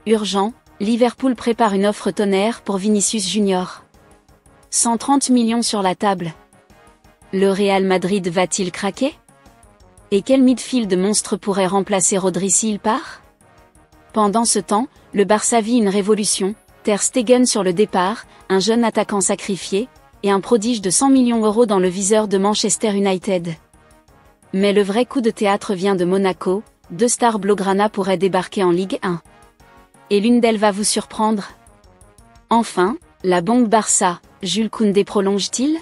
Urgent, Liverpool prépare une offre tonnerre pour Vinicius Junior. 130 millions sur la table. Le Real Madrid va-t-il craquer? Et quel midfield monstre pourrait remplacer Rodri s'il part? Pendant ce temps, le Barça vit une révolution, Ter Stegen sur le départ, un jeune attaquant sacrifié, et un prodige de 100 millions € dans le viseur de Manchester United. Mais le vrai coup de théâtre vient de Monaco, 2 stars blaugrana pourraient débarquer en Ligue 1. Et l'une d'elles va vous surprendre. Enfin, la bombe Barça, Jules Koundé prolonge-t-il?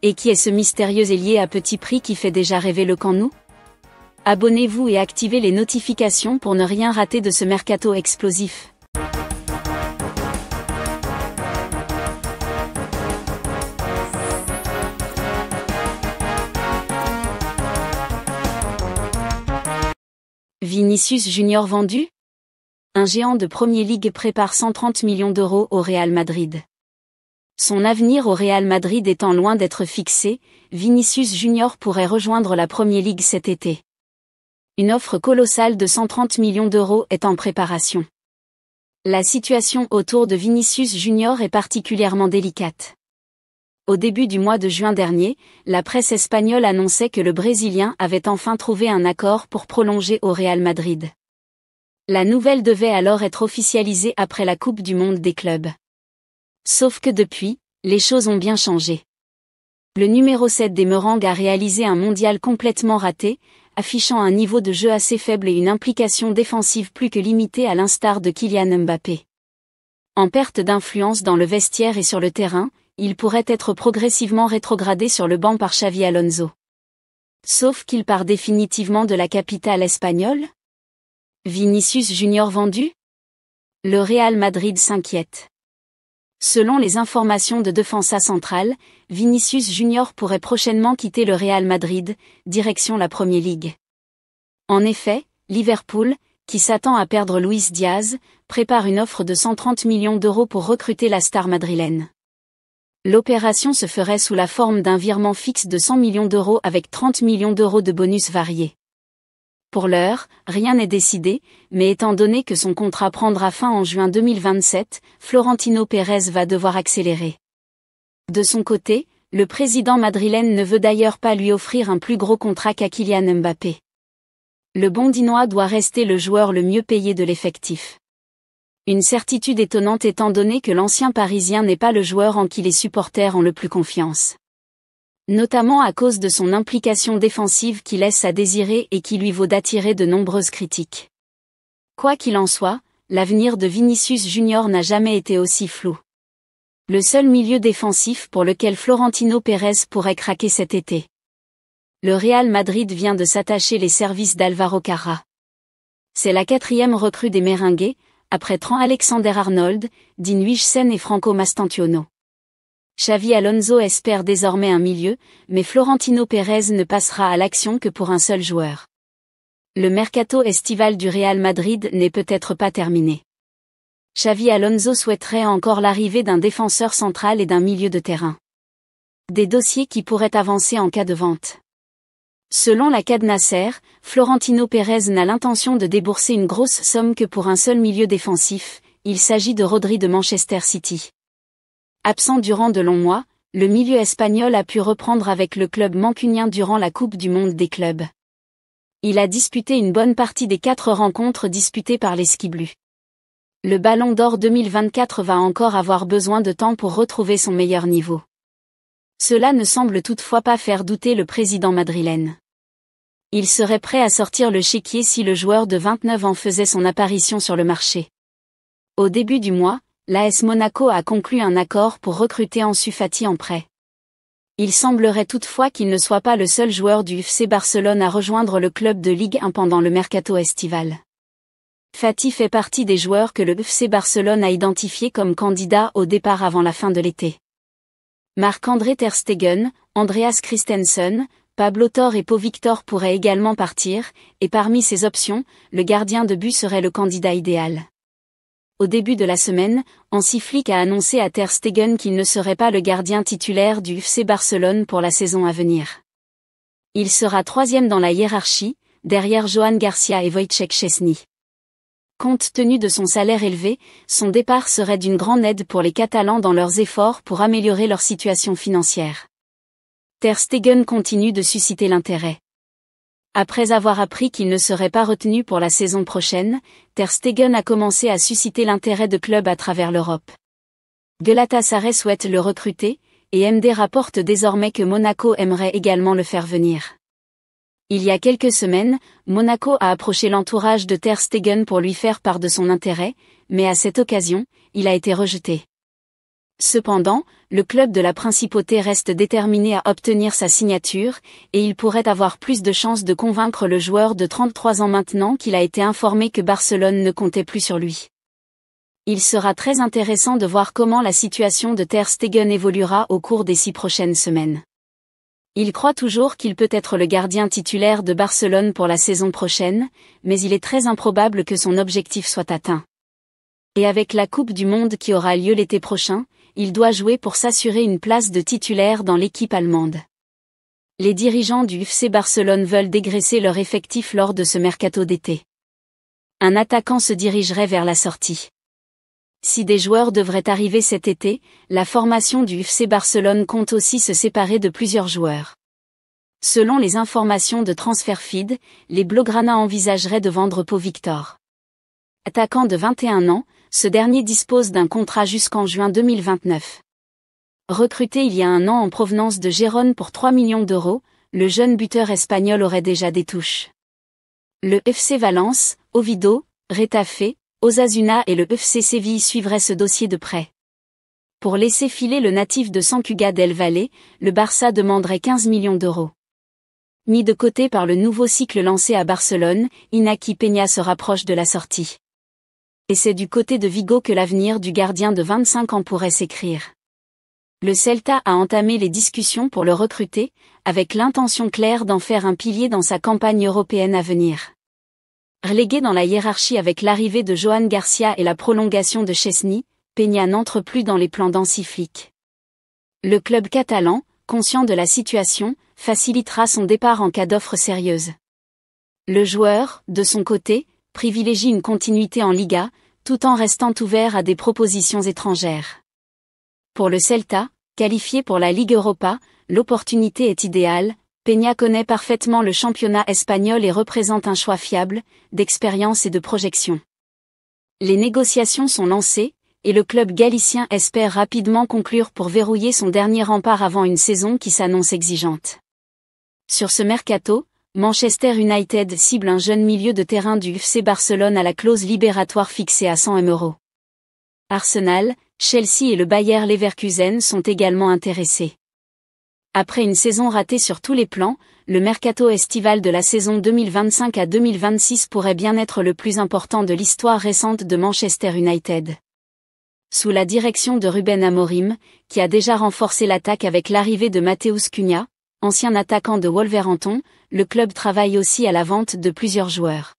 Et qui est ce mystérieux ailier à petit prix qui fait déjà rêver le Camp Nou? Abonnez-vous et activez les notifications pour ne rien rater de ce mercato explosif. Vinicius Junior vendu? Un géant de Premier League prépare 130 millions € au Real Madrid. Son avenir au Real Madrid étant loin d'être fixé, Vinicius Junior pourrait rejoindre la Premier League cet été. Une offre colossale de 130 millions € est en préparation. La situation autour de Vinicius Junior est particulièrement délicate. Au début du mois de juin dernier, la presse espagnole annonçait que le Brésilien avait enfin trouvé un accord pour prolonger au Real Madrid. La nouvelle devait alors être officialisée après la Coupe du Monde des clubs. Sauf que depuis, les choses ont bien changé. Le numéro 7 des Merengues a réalisé un mondial complètement raté, affichant un niveau de jeu assez faible et une implication défensive plus que limitée à l'instar de Kylian Mbappé. En perte d'influence dans le vestiaire et sur le terrain, il pourrait être progressivement rétrogradé sur le banc par Xavi Alonso. Sauf qu'il part définitivement de la capitale espagnole? Vinicius Junior vendu? Le Real Madrid s'inquiète. Selon les informations de Defensa Central, Vinicius Junior pourrait prochainement quitter le Real Madrid, direction la Premier League. En effet, Liverpool, qui s'attend à perdre Luis Diaz, prépare une offre de 130 millions € pour recruter la star madrilène. L'opération se ferait sous la forme d'un virement fixe de 100 millions € avec 30 millions € de bonus variés. Pour l'heure, rien n'est décidé, mais étant donné que son contrat prendra fin en juin 2027, Florentino Pérez va devoir accélérer. De son côté, le président madrilène ne veut d'ailleurs pas lui offrir un plus gros contrat qu'à Kylian Mbappé. Le Bondinois doit rester le joueur le mieux payé de l'effectif. Une certitude étonnante étant donné que l'ancien Parisien n'est pas le joueur en qui les supporters ont le plus confiance. Notamment à cause de son implication défensive qui laisse à désirer et qui lui vaut d'attirer de nombreuses critiques. Quoi qu'il en soit, l'avenir de Vinicius Junior n'a jamais été aussi flou. Le seul milieu défensif pour lequel Florentino Pérez pourrait craquer cet été. Le Real Madrid vient de s'attacher les services d'Álvaro Carrà. C'est la 4e recrue des Merengues, après Trent Alexander-Arnold, Dean Huijsen et Franco Mastantuono. Xavi Alonso espère désormais un milieu, mais Florentino Pérez ne passera à l'action que pour un seul joueur. Le mercato estival du Real Madrid n'est peut-être pas terminé. Xavi Alonso souhaiterait encore l'arrivée d'un défenseur central et d'un milieu de terrain. Des dossiers qui pourraient avancer en cas de vente. Selon la CAD Nasser, Florentino Pérez n'a l'intention de débourser une grosse somme que pour un seul milieu défensif, il s'agit de Rodri de Manchester City. Absent durant de longs mois, le milieu espagnol a pu reprendre avec le club mancunien durant la Coupe du Monde des clubs. Il a disputé une bonne partie des 4 rencontres disputées par les Skiblues. Le Ballon d'Or 2024 va encore avoir besoin de temps pour retrouver son meilleur niveau. Cela ne semble toutefois pas faire douter le président madrilène. Il serait prêt à sortir le chéquier si le joueur de 29 ans faisait son apparition sur le marché. Au début du mois, l'AS Monaco a conclu un accord pour recruter Ansu Fati en prêt. Il semblerait toutefois qu'il ne soit pas le seul joueur du FC Barcelone à rejoindre le club de Ligue 1 pendant le mercato estival. Fati fait partie des joueurs que le FC Barcelone a identifiés comme candidats au départ avant la fin de l'été. Marc-André Ter Stegen, Andreas Christensen, Pablo Torre et Pau Victor pourraient également partir, et parmi ces options, le gardien de but serait le candidat idéal. Au début de la semaine, Hansi Flick a annoncé à Ter Stegen qu'il ne serait pas le gardien titulaire du FC Barcelone pour la saison à venir. Il sera 3e dans la hiérarchie, derrière Johan Garcia et Wojciech Szczesny. Compte tenu de son salaire élevé, son départ serait d'une grande aide pour les Catalans dans leurs efforts pour améliorer leur situation financière. Ter Stegen continue de susciter l'intérêt. Après avoir appris qu'il ne serait pas retenu pour la saison prochaine, Ter Stegen a commencé à susciter l'intérêt de clubs à travers l'Europe. Galatasaray souhaite le recruter, et MD rapporte désormais que Monaco aimerait également le faire venir. Il y a quelques semaines, Monaco a approché l'entourage de Ter Stegen pour lui faire part de son intérêt, mais à cette occasion, il a été rejeté. Cependant, le club de la Principauté reste déterminé à obtenir sa signature, et il pourrait avoir plus de chances de convaincre le joueur de 33 ans maintenant qu'il a été informé que Barcelone ne comptait plus sur lui. Il sera très intéressant de voir comment la situation de Ter Stegen évoluera au cours des 6 prochaines semaines. Il croit toujours qu'il peut être le gardien titulaire de Barcelone pour la saison prochaine, mais il est très improbable que son objectif soit atteint. Et avec la Coupe du Monde qui aura lieu l'été prochain, il doit jouer pour s'assurer une place de titulaire dans l'équipe allemande. Les dirigeants du FC Barcelone veulent dégraisser leur effectif lors de ce mercato d'été. Un attaquant se dirigerait vers la sortie. Si des joueurs devraient arriver cet été, la formation du FC Barcelone compte aussi se séparer de plusieurs joueurs. Selon les informations de TransferFeed, les Blaugrana envisageraient de vendre Pau Victor. Attaquant de 21 ans, ce dernier dispose d'un contrat jusqu'en juin 2029. Recruté il y a un an en provenance de Gérone pour 3 millions d'euros, le jeune buteur espagnol aurait déjà des touches. Le FC Valence, Oviedo, Retafe, Osasuna et le FC Séville suivraient ce dossier de près. Pour laisser filer le natif de Sant Cugat del Valle, le Barça demanderait 15 millions d'euros. Mis de côté par le nouveau cycle lancé à Barcelone, Iñaki Peña se rapproche de la sortie. Et c'est du côté de Vigo que l'avenir du gardien de 25 ans pourrait s'écrire. Le Celta a entamé les discussions pour le recruter, avec l'intention claire d'en faire un pilier dans sa campagne européenne à venir. Relégué dans la hiérarchie avec l'arrivée de Joan Garcia et la prolongation de Chesney, Peña n'entre plus dans les plans d'Hansi Flick. Le club catalan, conscient de la situation, facilitera son départ en cas d'offre sérieuse. Le joueur, de son côté, privilégie une continuité en Liga, tout en restant ouvert à des propositions étrangères. Pour le Celta, qualifié pour la Ligue Europa, l'opportunité est idéale. Peña connaît parfaitement le championnat espagnol et représente un choix fiable, d'expérience et de projection. Les négociations sont lancées, et le club galicien espère rapidement conclure pour verrouiller son dernier rempart avant une saison qui s'annonce exigeante. Sur ce mercato, Manchester United cible un jeune milieu de terrain du FC Barcelone à la clause libératoire fixée à 100 000 €. Arsenal, Chelsea et le Bayer Leverkusen sont également intéressés. Après une saison ratée sur tous les plans, le mercato estival de la saison 2025 à 2026 pourrait bien être le plus important de l'histoire récente de Manchester United. Sous la direction de Ruben Amorim, qui a déjà renforcé l'attaque avec l'arrivée de Matheus Cunha, ancien attaquant de Wolverhampton, le club travaille aussi à la vente de plusieurs joueurs.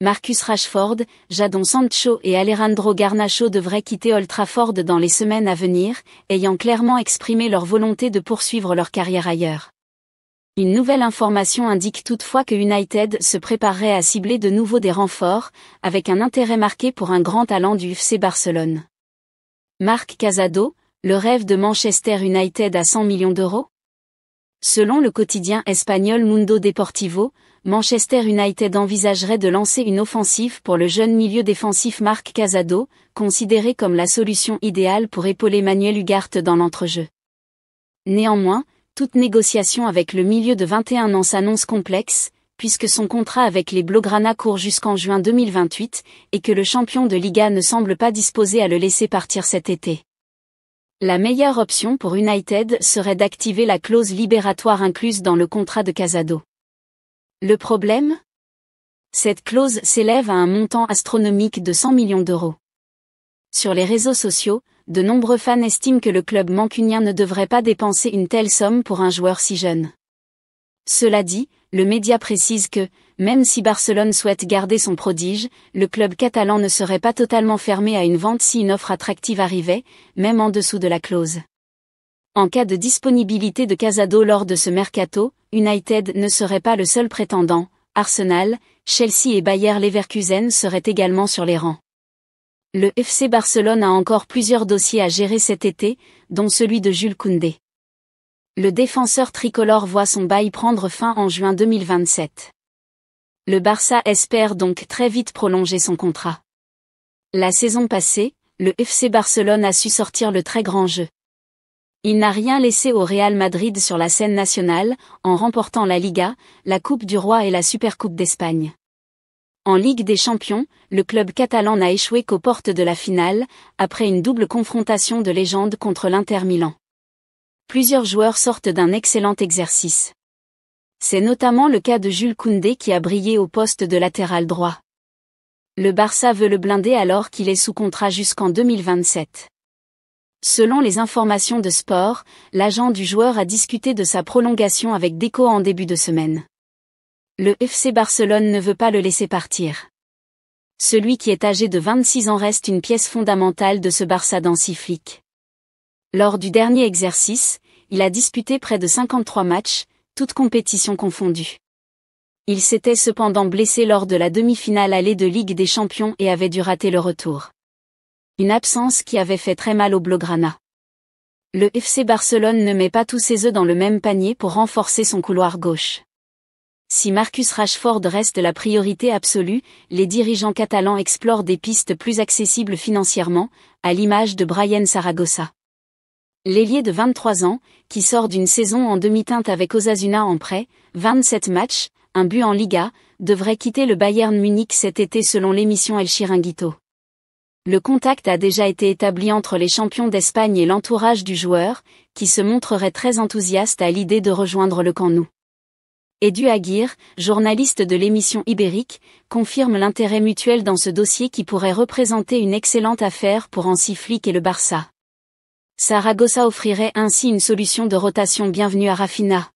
Marcus Rashford, Jadon Sancho et Alejandro Garnacho devraient quitter Old Trafford dans les semaines à venir, ayant clairement exprimé leur volonté de poursuivre leur carrière ailleurs. Une nouvelle information indique toutefois que United se préparerait à cibler de nouveau des renforts, avec un intérêt marqué pour un grand talent du FC Barcelone. Marc Casado, le rêve de Manchester United à 100 millions d'euros ? Selon le quotidien espagnol Mundo Deportivo, Manchester United envisagerait de lancer une offensive pour le jeune milieu défensif Marc Casado, considéré comme la solution idéale pour épauler Manuel Ugarte dans l'entrejeu. Néanmoins, toute négociation avec le milieu de 21 ans s'annonce complexe, puisque son contrat avec les Blaugrana court jusqu'en juin 2028, et que le champion de Liga ne semble pas disposé à le laisser partir cet été. La meilleure option pour United serait d'activer la clause libératoire incluse dans le contrat de Casado. Le problème ? Cette clause s'élève à un montant astronomique de 100 millions d'euros. Sur les réseaux sociaux, de nombreux fans estiment que le club mancunien ne devrait pas dépenser une telle somme pour un joueur si jeune. Cela dit, le média précise que, même si Barcelone souhaite garder son prodige, le club catalan ne serait pas totalement fermé à une vente si une offre attractive arrivait, même en dessous de la clause. En cas de disponibilité de Casado lors de ce mercato, United ne serait pas le seul prétendant. Arsenal, Chelsea et Bayer Leverkusen seraient également sur les rangs. Le FC Barcelone a encore plusieurs dossiers à gérer cet été, dont celui de Jules Koundé. Le défenseur tricolore voit son bail prendre fin en juin 2027. Le Barça espère donc très vite prolonger son contrat. La saison passée, le FC Barcelone a su sortir le très grand jeu. Il n'a rien laissé au Real Madrid sur la scène nationale, en remportant la Liga, la Coupe du Roi et la Supercoupe d'Espagne. En Ligue des Champions, le club catalan n'a échoué qu'aux portes de la finale, après une double confrontation de légende contre l'Inter Milan. Plusieurs joueurs sortent d'un excellent exercice. C'est notamment le cas de Jules Koundé qui a brillé au poste de latéral droit. Le Barça veut le blinder alors qu'il est sous contrat jusqu'en 2027. Selon les informations de Sport, l'agent du joueur a discuté de sa prolongation avec Deco en début de semaine. Le FC Barcelone ne veut pas le laisser partir. Celui qui est âgé de 26 ans reste une pièce fondamentale de ce Barça d'Hansi Flick. Lors du dernier exercice, il a disputé près de 53 matchs, toutes compétitions confondues. Il s'était cependant blessé lors de la demi-finale allée de Ligue des Champions et avait dû rater le retour. Une absence qui avait fait très mal au Blaugrana. Le FC Barcelone ne met pas tous ses œufs dans le même panier pour renforcer son couloir gauche. Si Marcus Rashford reste la priorité absolue, les dirigeants catalans explorent des pistes plus accessibles financièrement, à l'image de Bryan Zaragoza. L'ailier de 23 ans, qui sort d'une saison en demi-teinte avec Osasuna en prêt, 27 matchs, un but en Liga, devrait quitter le Bayern Munich cet été selon l'émission El Chiringuito. Le contact a déjà été établi entre les champions d'Espagne et l'entourage du joueur, qui se montrerait très enthousiaste à l'idée de rejoindre le Camp Nou. Edu Aguirre, journaliste de l'émission Ibérique, confirme l'intérêt mutuel dans ce dossier qui pourrait représenter une excellente affaire pour Hansi Flick et le Barça. Zaragoza offrirait ainsi une solution de rotation bienvenue à Rafinha.